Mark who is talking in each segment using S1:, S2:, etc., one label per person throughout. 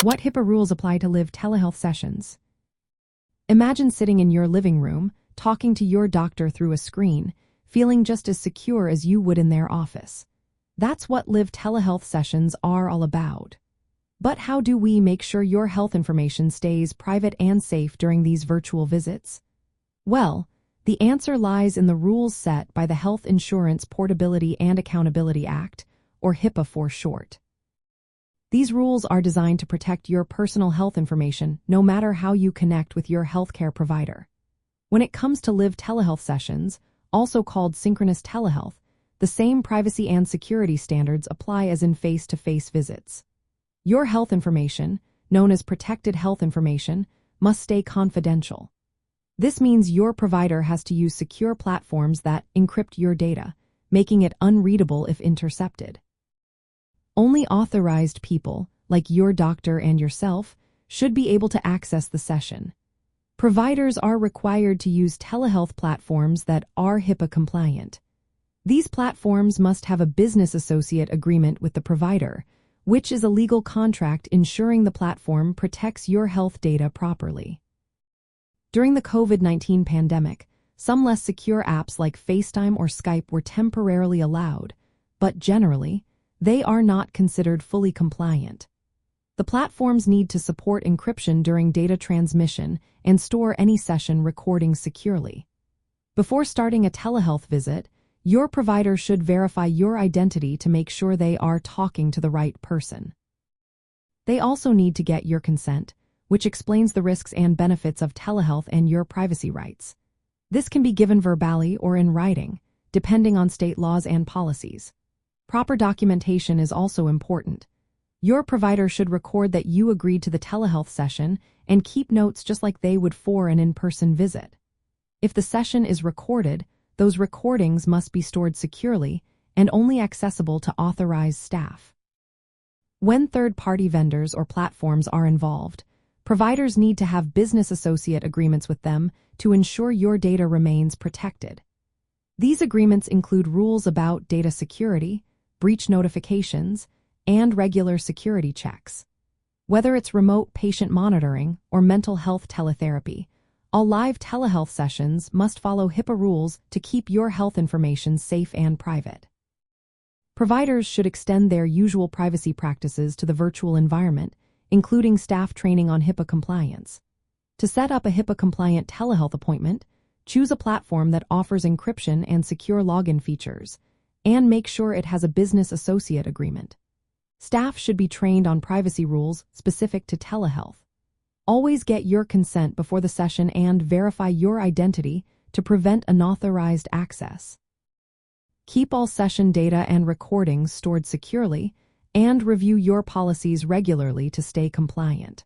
S1: What HIPAA rules apply to live telehealth sessions? Imagine sitting in your living room, talking to your doctor through a screen, feeling just as secure as you would in their office. That's what live telehealth sessions are all about. But how do we make sure your health information stays private and safe during these virtual visits? Well, the answer lies in the rules set by the Health Insurance Portability and Accountability Act, or HIPAA for short. These rules are designed to protect your personal health information no matter how you connect with your healthcare provider. When it comes to live telehealth sessions, also called synchronous telehealth, the same privacy and security standards apply as in face-to-face visits. Your health information, known as protected health information, must stay confidential. This means your provider has to use secure platforms that encrypt your data, making it unreadable if intercepted. Only authorized people, like your doctor and yourself, should be able to access the session. Providers are required to use telehealth platforms that are HIPAA compliant. These platforms must have a business associate agreement with the provider, which is a legal contract ensuring the platform protects your health data properly. During the COVID-19 pandemic, some less secure apps like FaceTime or Skype were temporarily allowed, but generally, they are not considered fully compliant. The platforms need to support encryption during data transmission and store any session recordings securely. Before starting a telehealth visit, your provider should verify your identity to make sure they are talking to the right person. They also need to get your consent, which explains the risks and benefits of telehealth and your privacy rights. This can be given verbally or in writing, depending on state laws and policies. Proper documentation is also important. Your provider should record that you agreed to the telehealth session and keep notes just like they would for an in-person visit. If the session is recorded, those recordings must be stored securely and only accessible to authorized staff. When third-party vendors or platforms are involved, providers need to have business associate agreements with them to ensure your data remains protected. These agreements include rules about data security, breach notifications, and regular security checks. Whether it's remote patient monitoring or mental health teletherapy, all live telehealth sessions must follow HIPAA rules to keep your health information safe and private. Providers should extend their usual privacy practices to the virtual environment, including staff training on HIPAA compliance. To set up a HIPAA-compliant telehealth appointment, choose a platform that offers encryption and secure login features, and make sure it has a business associate agreement. Staff should be trained on privacy rules specific to telehealth. Always get your consent before the session and verify your identity to prevent unauthorized access. Keep all session data and recordings stored securely, and review your policies regularly to stay compliant.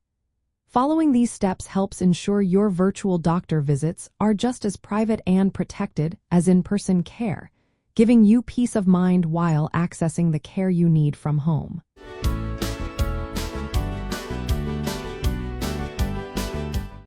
S1: Following these steps helps ensure your virtual doctor visits are just as private and protected as in-person care, giving you peace of mind while accessing the care you need from home.